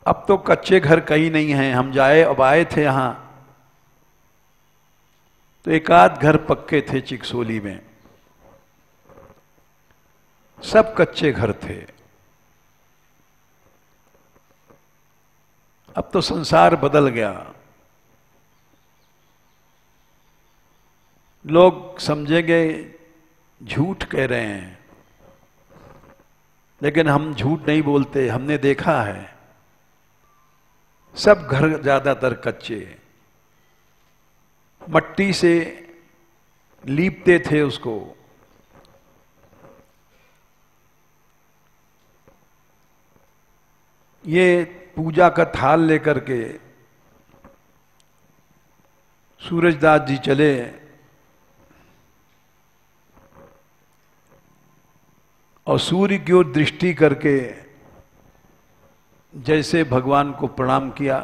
अब तो कच्चे घर कहीं नहीं हैं। हम अब आए थे यहां तो एक आध घर पक्के थे चिकसोली में, सब कच्चे घर थे। अब तो संसार बदल गया। लोग समझेंगे झूठ कह रहे हैं, लेकिन हम झूठ नहीं बोलते। हमने देखा है सब घर ज्यादातर कच्चे, मट्टी से लीपते थे उसको। ये पूजा का थाल लेकर के सूरजदास जी चले और सूर्य की ओर दृष्टि करके जैसे भगवान को प्रणाम किया,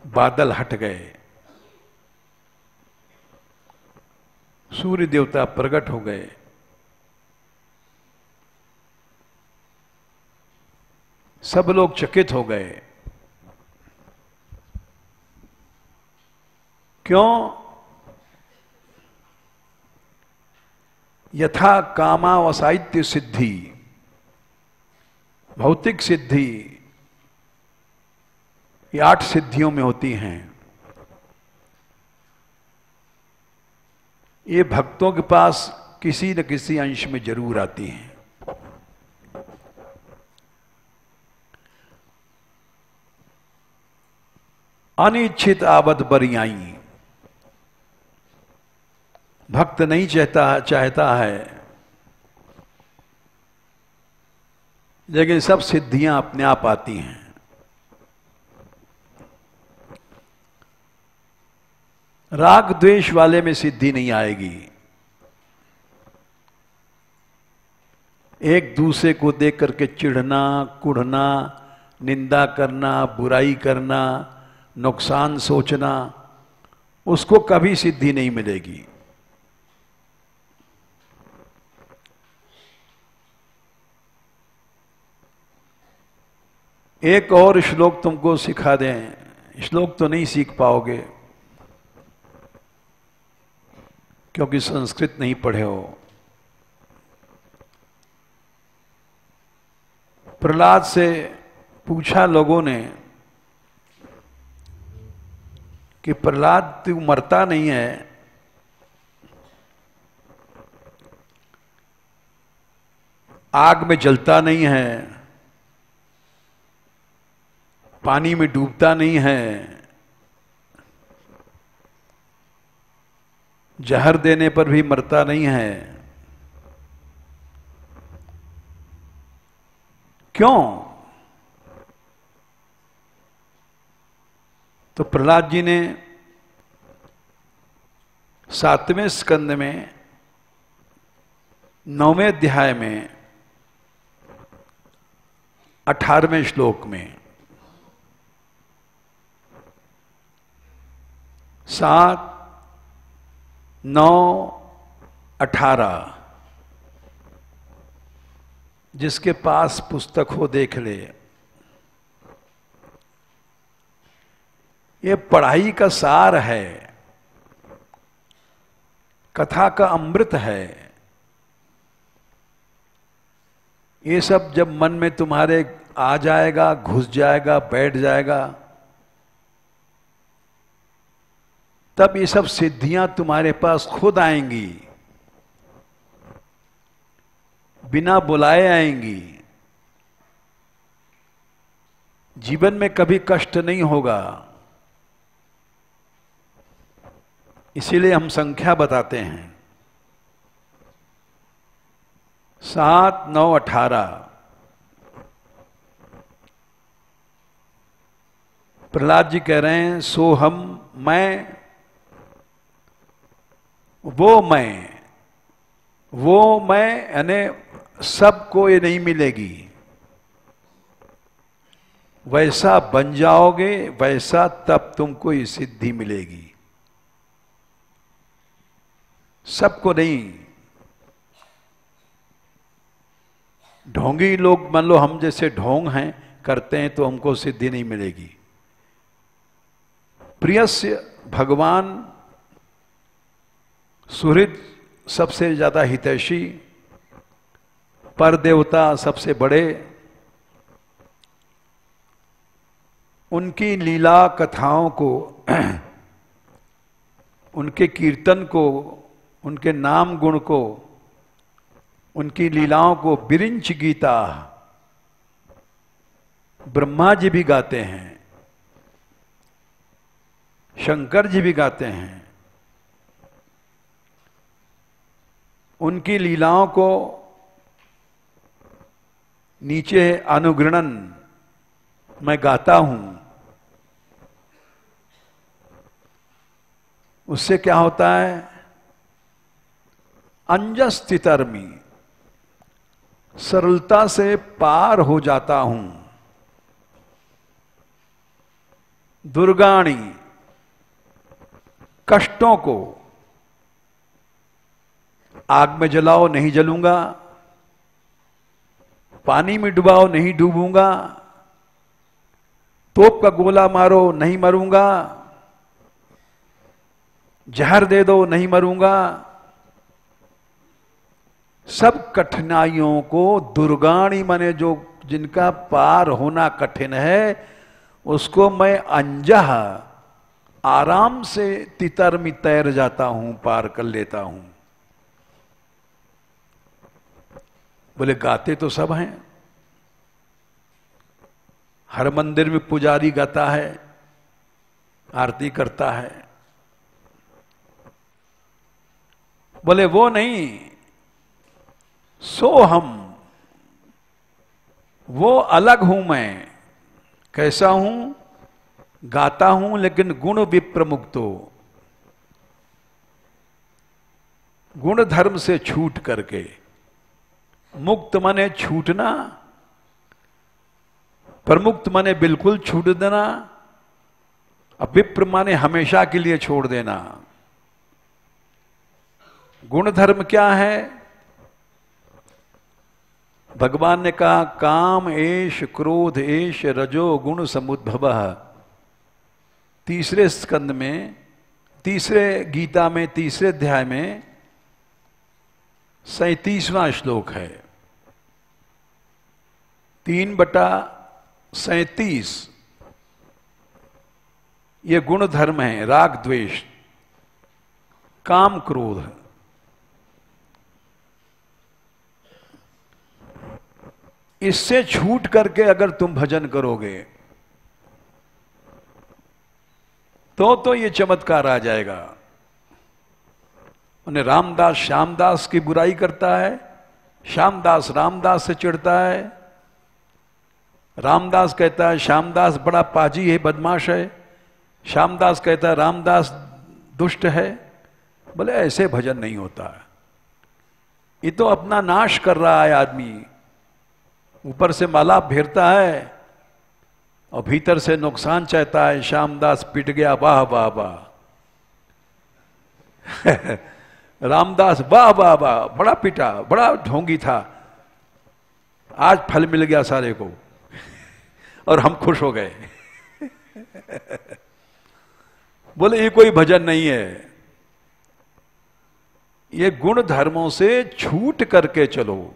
बादल हट गए, सूर्य देवता प्रकट हो गए। सब लोग चकित हो गए। क्यों? यथा कामावसाहित्य सिद्धि, भौतिक सिद्धि ये 8 सिद्धियों में होती हैं। ये भक्तों के पास किसी न किसी अंश में जरूर आती हैं। अनिच्छित आवत बरियाई, भक्त नहीं चाहता है, लेकिन सब सिद्धियां अपने आप आती हैं। राग द्वेष वाले में सिद्धि नहीं आएगी। एक दूसरे को देख करके चिढ़ना, कुढ़ना, निंदा करना, बुराई करना, नुकसान सोचना, उसको कभी सिद्धि नहीं मिलेगी। एक और श्लोक तुमको सिखा दें। श्लोक तो नहीं सीख पाओगे क्योंकि संस्कृत नहीं पढ़े हो। प्रहलाद से पूछा लोगों ने कि प्रहलाद तू मरता नहीं है, आग में जलता नहीं है, पानी में डूबता नहीं है, जहर देने पर भी मरता नहीं है, क्यों? तो प्रहलाद जी ने 7वें स्कंद में 9वें अध्याय में 18वें श्लोक में 7, 9, 18 जिसके पास पुस्तक हो देख ले। ये पढ़ाई का सार है, कथा का अमृत है। ये सब जब मन में तुम्हारे आ जाएगा, घुस जाएगा, बैठ जाएगा, तब ये सब सिद्धियां तुम्हारे पास खुद आएंगी, बिना बुलाए आएंगी। जीवन में कभी कष्ट नहीं होगा। इसीलिए हम संख्या बताते हैं 7, 9, 18। प्रहलाद जी कह रहे हैं सो हम, मैं, वो मैं यानी सबको ये नहीं मिलेगी। वैसा बन जाओगे, वैसा तब तुमको ये सिद्धि मिलेगी। सबको नहीं। ढोंगी लोग मान लो हम जैसे ढोंग हैं, करते हैं तो हमको सिद्धि नहीं मिलेगी। प्रियस्य भगवान सुहृद सबसे ज्यादा हितैषी, पर देवता सबसे बड़े, उनकी लीला कथाओं को उनके कीर्तन को, उनके नाम गुण को, उनकी लीलाओं को बिरिंच गीता ब्रह्मा जी भी गाते हैं, शंकर जी भी गाते हैं। उनकी लीलाओं को नीचे अनुगृणन मैं गाता हूं। उससे क्या होता है? अंजस्थितर्मी, सरलता से पार हो जाता हूं। दुर्गाणी, कष्टों को आग में जलाओ नहीं जलूंगा, पानी में डुबाओ नहीं डूबूंगा, तोप का गोला मारो नहीं मरूंगा, जहर दे दो नहीं मरूंगा। सब कठिनाइयों को दुर्गाणी माने जो जिनका पार होना कठिन है, उसको मैं अंजह आराम से तितर में तैर जाता हूं, पार कर लेता हूं। बोले गाते तो सब हैं, हर मंदिर में पुजारी गाता है, आरती करता है। बोले वो नहीं, सो हम, वो अलग हूं मैं। कैसा हूं? गाता हूं लेकिन गुण विप्रमुक्तो, गुण धर्म से छूट करके। मुक्त माने छूटना, प्रमुक्त माने बिल्कुल छूट देना, और विप्र माने हमेशा के लिए छोड़ देना। गुण धर्म क्या है? भगवान ने कहा काम एष क्रोध एष रजो गुण समुद्भव। तीसरे स्कंद में, तीसरे गीता में, तीसरे अध्याय में 37वां श्लोक है। 3/37 ये गुण धर्म है, राग द्वेष काम क्रोध। इससे छूट करके अगर तुम भजन करोगे तो ये चमत्कार आ जाएगा। उन्हें रामदास श्यामदास की बुराई करता है, श्यामदास रामदास से चिढ़ता है, रामदास कहता है श्यामदास बड़ा पाजी है, बदमाश है, श्यामदास कहता है रामदास दुष्ट है, बोले ऐसे भजन नहीं होता है, ये तो अपना नाश कर रहा है आदमी, ऊपर से माला फेरता है और भीतर से नुकसान चाहता है। श्यामदास पिट गया, वाह वाह वाह। रामदास वाह वाह वाह, बड़ा पिटा, बड़ा ढोंगी था, आज फल मिल गया सारे को और हम खुश हो गए। बोले ये कोई भजन नहीं है, ये गुण धर्मों से छूट करके चलो,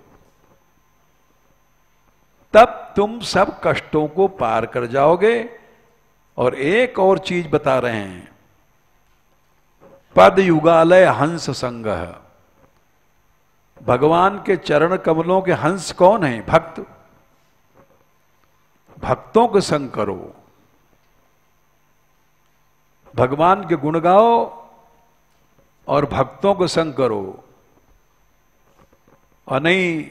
तब तुम सब कष्टों को पार कर जाओगे। और एक और चीज बता रहे हैं, पद युगालय हंस संगह, भगवान के चरण कमलों के हंस कौन है? भक्त। भक्तों के संग करो, भगवान के गुण गाओ और भक्तों को संग करो, और नहीं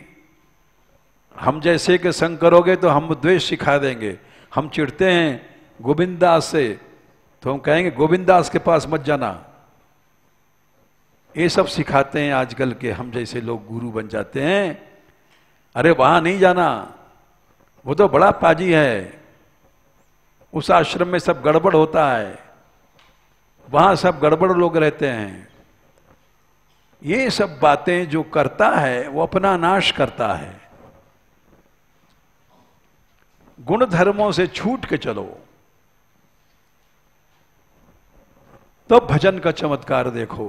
हम जैसे के संग करोगे तो हम द्वेष सिखा देंगे। हम चिढ़ते हैं गोविंद दास से, तो हम कहेंगे गोविंद दास के पास मत जाना। ये सब सिखाते हैं आजकल के हम जैसे लोग, गुरु बन जाते हैं, अरे वहां नहीं जाना, वो तो बड़ा पाजी है, उस आश्रम में सब गड़बड़ होता है, वहां सब गड़बड़ लोग रहते हैं। ये सब बातें जो करता है वो अपना नाश करता है। गुण धर्मों से छूट के चलो, तो भजन का चमत्कार देखो।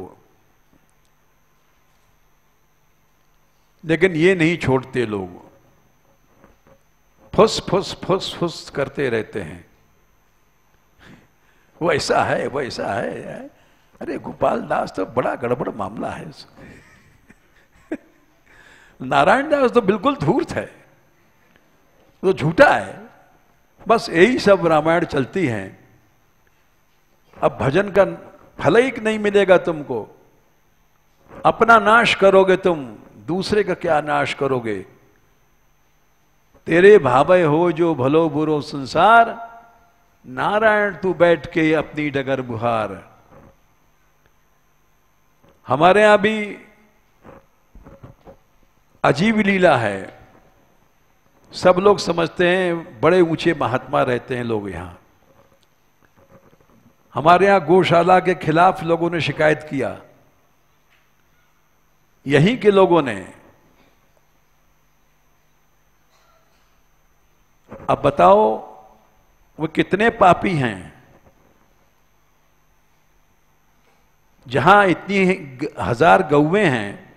लेकिन ये नहीं छोड़ते लोग, फुस फुस फुस फुस करते रहते हैं, वो ऐसा है वो ऐसा है। अरे गोपाल दास तो बड़ा गड़बड़ मामला है, नारायण दास तो बिल्कुल धूर्त है, तो झूठा है। बस यही सब रामायण चलती है। अब भजन का फल ही नहीं मिलेगा तुमको, अपना नाश करोगे तुम, दूसरे का क्या नाश करोगे। तेरे भावे हो जो भलो बुरो संसार, नारायण तू बैठ के अपनी डगर बुहार। हमारे यहां भी अजीब लीला है, सब लोग समझते हैं बड़े ऊंचे महात्मा रहते हैं लोग यहां। हमारे यहां गौशाला के खिलाफ लोगों ने शिकायत किया, यहीं के लोगों ने। अब बताओ वो कितने पापी हैं, जहां इतनी 1000 गौवें हैं,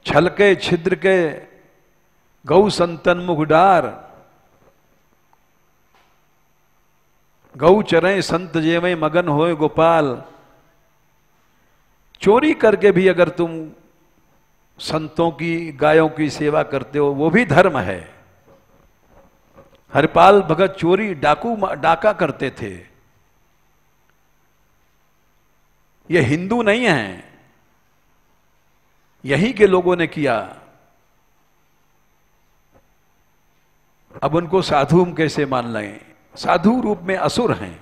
छल के छिद्र के गौ संतन मुखडार, गौ चरें संत जेवें मगन होए गोपाल। चोरी करके भी अगर तुम संतों की गायों की सेवा करते हो, वो भी धर्म है। हरिपाल भगत चोरी डाका करते थे, ये हिंदू नहीं है, यहीं के लोगों ने किया। अब उनको साधु हम कैसे मान लें? साधु रूप में असुर हैं।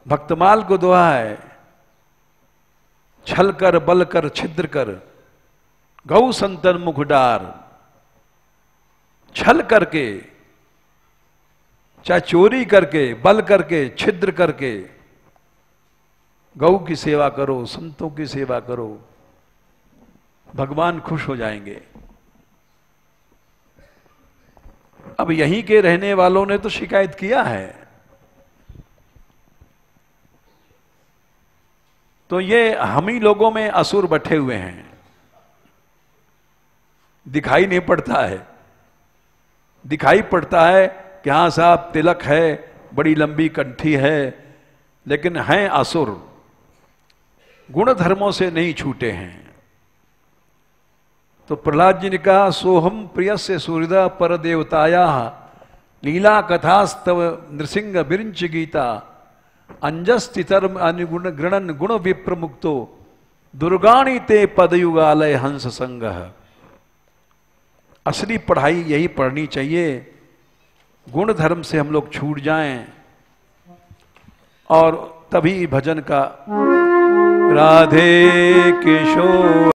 भक्तमाल को दोहा है, छल कर बल कर छिद्र कर गौ संतन मुख डार। छल करके, चाहे चोरी करके, बल करके, छिद्र करके गौ की सेवा करो, संतों की सेवा करो, भगवान खुश हो जाएंगे। अब यहीं के रहने वालों ने तो शिकायत किया है, तो ये हम ही लोगों में असुर बैठे हुए हैं, दिखाई नहीं पड़ता है। दिखाई पड़ता है कि हाँ साहब तिलक है, बड़ी लंबी कंठी है, लेकिन हैं असुर, गुण धर्मों से नहीं छूटे हैं। तो प्रहलाद जी ने कहा, सोहम प्रियस्य सूर्यदा पर देवताया लीला कथास्तव नृसिंह बिरिंच गीता अंजस्तितर अनुगुण गृणन गुण विप्रमुक्तो दुर्गाणी ते पदयुगालय हंस संगह। असली पढ़ाई यही पढ़नी चाहिए गुण धर्म से हम लोग छूट जाएं और तभी भजन का राधे किशोर